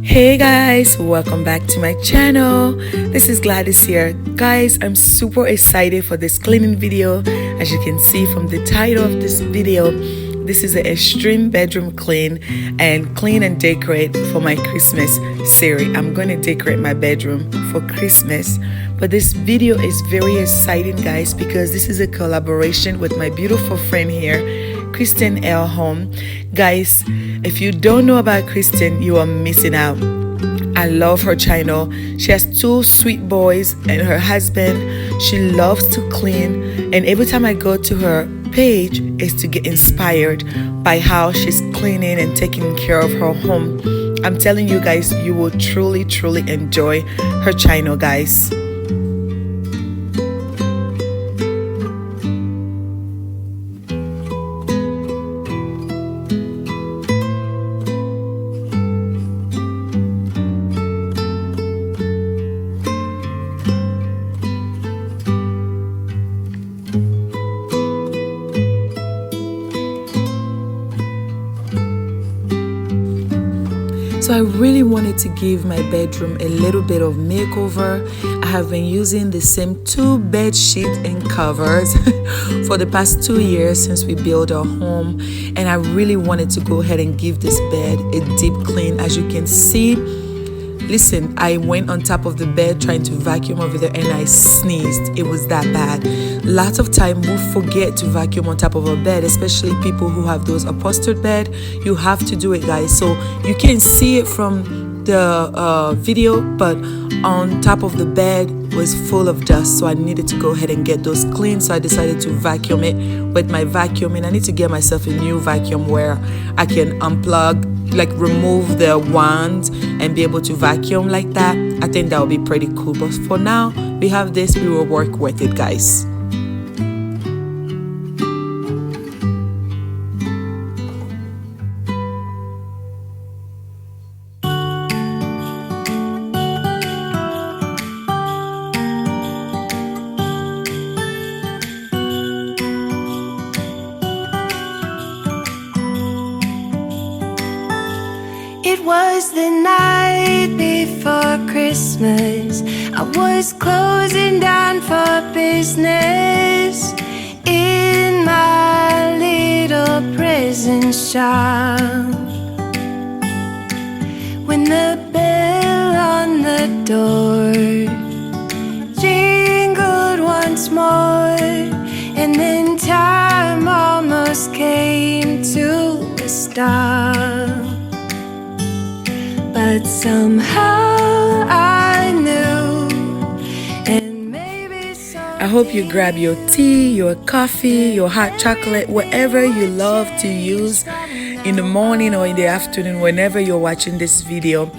Hey guys, welcome back to my channel. This is Gladys here. Guys, I'm super excited for this cleaning video. As you can see from the title of this video, this is an extreme bedroom clean and decorate for my Christmas series. I'm going to decorate my bedroom for Christmas. But this video is very exciting, guys, because this is a collaboration with my beautiful friend here, Kristen L Home. Guys, if you don't know about Kristen, you are missing out. I love her channel. She has two sweet boys and her husband. She loves to clean, and every time I go to her page is to get inspired by how she's cleaning and taking care of her home. I'm telling you guys, you will truly enjoy her channel, guys. So I really wanted to give my bedroom a little bit of makeover. I have been using the same two bed sheets and covers for the past 2 years since we built our home, and I really wanted to go ahead and give this bed a deep clean. As you can see, listen, I went on top of the bed trying to vacuum over there and I sneezed. It was that bad. Lots of time we forget to vacuum on top of a bed, especially people who have those upholstered bed. You have to do it, guys. So you can see it from the video, but on top of the bed was full of dust, so I needed to go ahead and get those clean. So I decided to vacuum it with my vacuum, and I need to get myself a new vacuum where I can unplug, like remove the wand and be able to vacuum like that. I think that would be pretty cool. But for now, we have this. We will work with it, guys. It was the night before Christmas. I was closing down for business in my little present shop, when the bell on the door jingled once more, and then time almost came to a stop. But somehow I knew, and maybe I hope you grab your tea, your coffee, your hot chocolate, whatever you love to use in the morning or in the afternoon, whenever you're watching this video.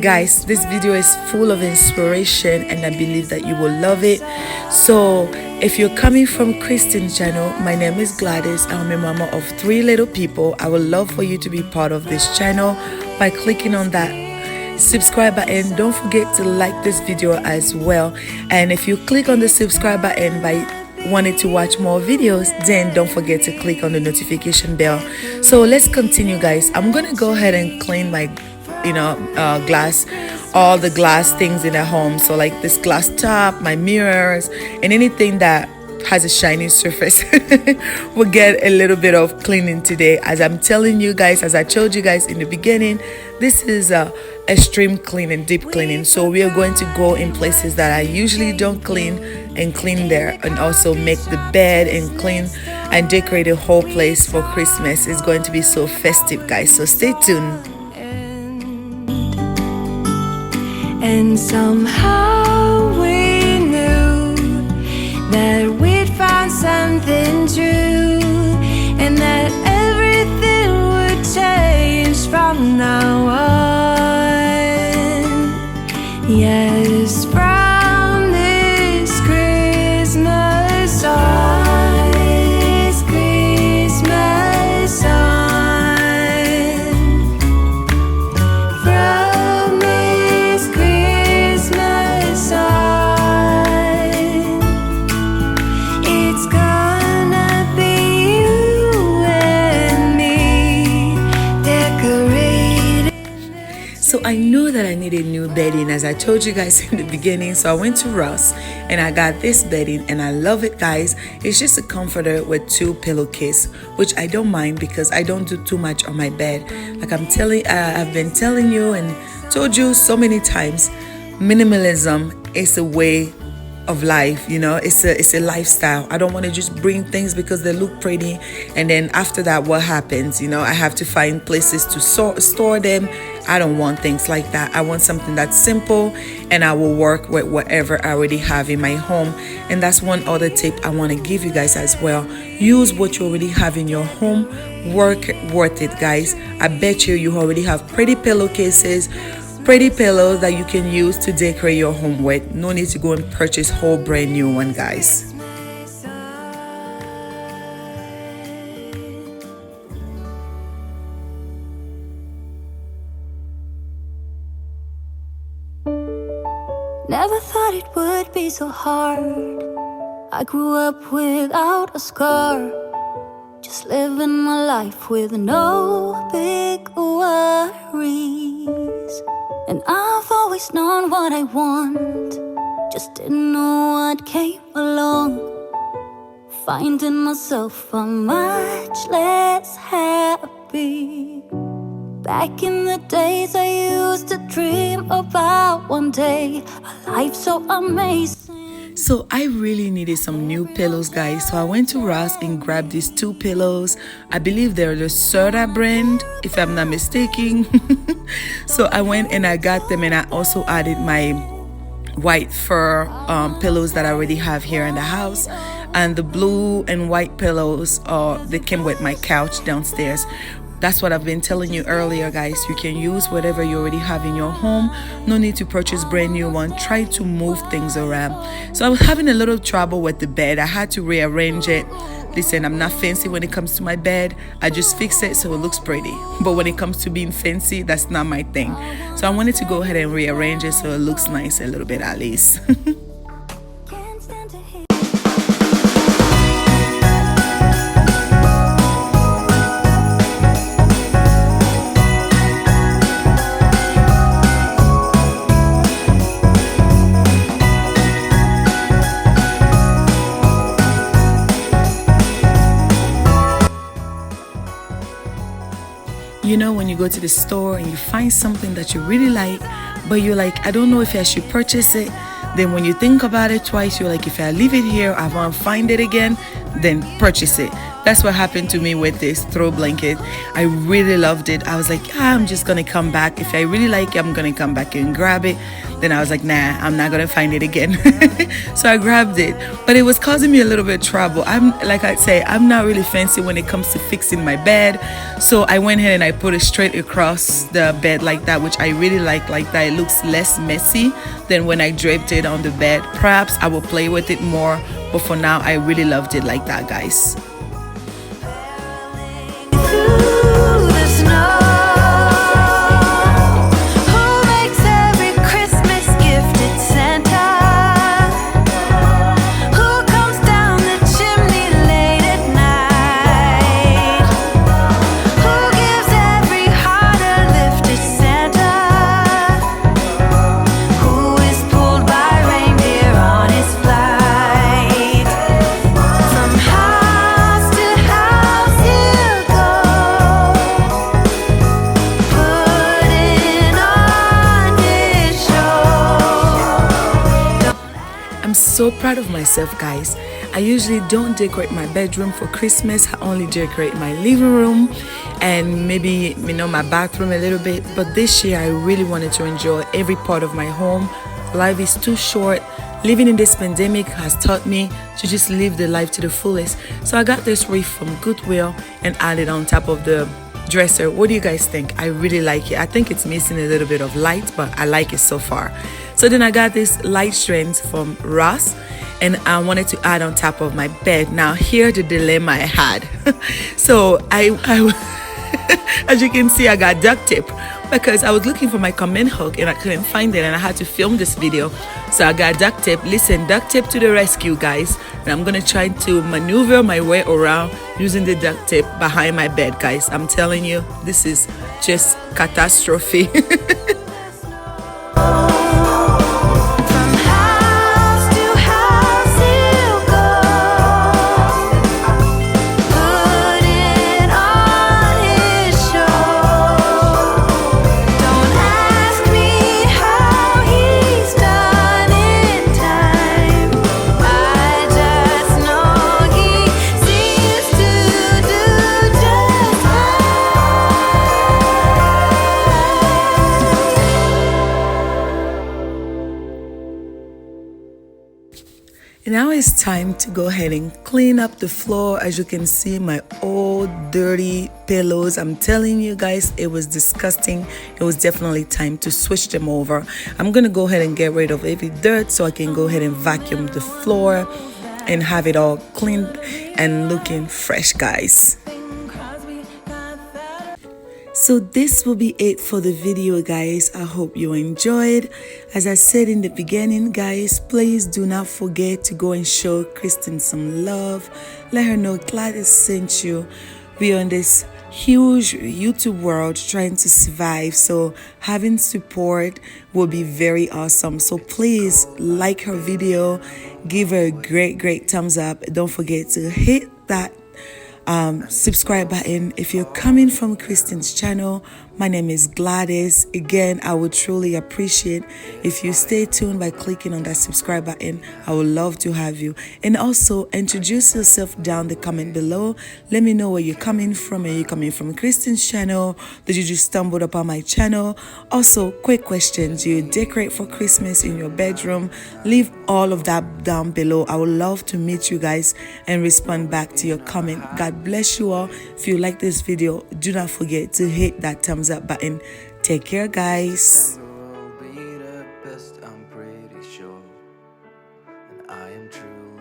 Guys, this video is full of inspiration and I believe that you will love it. So if you're coming from Kristen's channel, my name is Gladys. I'm a mama of 3 little people. I would love for you to be part of this channel by clicking on that subscribe button. Don't forget to like this video as well, and if you click on the subscribe button by wanting to watch more videos, then don't forget to click on the notification bell. So let's continue, guys. I'm gonna go ahead and clean my glass, all the glass things in the home. So like this glass top, my mirrors, and anything that has a shiny surface we'll get a little bit of cleaning today. As I'm telling you guys, as I told you guys in the beginning, this is a extreme clean and deep cleaning. So we are going to go in places that I usually don't clean and clean there, and also make the bed and clean and decorate a whole place for Christmas. It's going to be so festive, guys, so stay tuned. And somehow we knew that we'd found something true, and that everything would change from now on. Yes, from this Christmas on, this Christmas on, from this Christmas on, it's gonna be you and me decorated. So I knew that I needed new bedding, as I told you guys in the beginning. So I went to Ross and I got this bedding and I love it, guys. It's just a comforter with 2 pillowcases, which I don't mind because I don't do too much on my bed. Like I've been telling you and told you so many times, minimalism is a way of life, you know. It's a lifestyle. I don't want to just bring things because they look pretty and then after that what happens, you know, I have to find places to store them. I don't want things like that. I want something that's simple and I will work with whatever I already have in my home. And that's one other tip I want to give you guys as well. Use what you already have in your home. Worth it, guys. I bet you already have pretty pillowcases, pretty pillows that you can use to decorate your home with. No need to go and purchase whole brand new one, guys. Never thought it would be so hard. I grew up without a scar, just living my life with no big worries. And I've always known what I want, just didn't know what came along. Finding myself a much less happy. Back in the days I used to dream about one day a life so amazing. So I really needed some new pillows, guys. So I went to Ross and grabbed these 2 pillows. I believe they're the Serta brand, if I'm not mistaken. So I went and I got them and I also added my white fur pillows that I already have here in the house. And the blue and white pillows, they came with my couch downstairs. That's what I've been telling you earlier, guys. You can use whatever you already have in your home. No need to purchase brand new one. Try to move things around. So I was having a little trouble with the bed. I had to rearrange it. Listen, I'm not fancy when it comes to my bed. I just fix it so it looks pretty. But when it comes to being fancy, that's not my thing. So I wanted to go ahead and rearrange it so it looks nice a little bit at least. You know, when you go to the store and you find something that you really like, but you're like, I don't know if I should purchase it. Then when you think about it twice, you're like, if I leave it here, I won't find it again, then purchase it. That's what happened to me with this throw blanket. I really loved it. I was like, I'm just gonna come back. If I really like it, I'm gonna come back and grab it. Then I was like, nah, I'm not gonna find it again. So I grabbed it, but it was causing me a little bit of trouble. Like I say, I'm not really fancy when it comes to fixing my bed. So I went ahead and I put it straight across the bed like that, which I really like that. It looks less messy than when I draped it on the bed. Perhaps I will play with it more, but for now, I really loved it like that, guys. So proud of myself, guys. I usually don't decorate my bedroom for Christmas. I only decorate my living room and maybe, you know, my bathroom a little bit. But this year I really wanted to enjoy every part of my home. Life is too short. Living in this pandemic has taught me to just live the life to the fullest. So I got this wreath from Goodwill and added on top of the dresser. What do you guys think? I really like it. I think it's missing a little bit of light, but I like it so far. So then I got this light strands from Ross and I wanted to add on top of my bed. Now here the dilemma I had. So I as you can see, I got duct tape because I was looking for my comment hook and I couldn't find it and I had to film this video. So I got duct tape. Listen, duct tape to the rescue, guys. And I'm gonna try to maneuver my way around using the duct tape behind my bed, guys. I'm telling you, this is just catastrophe. From house to house he'll go, putting on his show. Don't ask me how he's done in time. I just know he seems to do just And now it's time to go ahead and clean up the floor. As you can see, my old dirty pillows. I'm telling you guys, it was disgusting. It was definitely time to switch them over. I'm gonna go ahead and get rid of every dirt so I can go ahead and vacuum the floor and have it all clean and looking fresh, guys. So this will be it for the video, guys. I hope you enjoyed. As I said in the beginning, guys, please do not forget to go and show Kristen some love. Let her know Gladys sent you. We are in this huge YouTube world trying to survive, so having support will be very awesome. So please like her video, give her a great thumbs up. Don't forget to hit that subscribe button. If you're coming from Kristen's channel, my name is Gladys. Again, I would truly appreciate if you stay tuned by clicking on that subscribe button. I would love to have you. And also introduce yourself down the comment below. Let me know where you're coming from. Are you coming from Kristen's channel? Did you just stumble upon my channel? Also, quick questions. Do you decorate for Christmas in your bedroom? Leave all of that down below. I would love to meet you guys and respond back to your comment. God bless you all. If you like this video, do not forget to hit that thumbs up button. Take care, guys. Will be the best, I'm pretty sure, and I am truly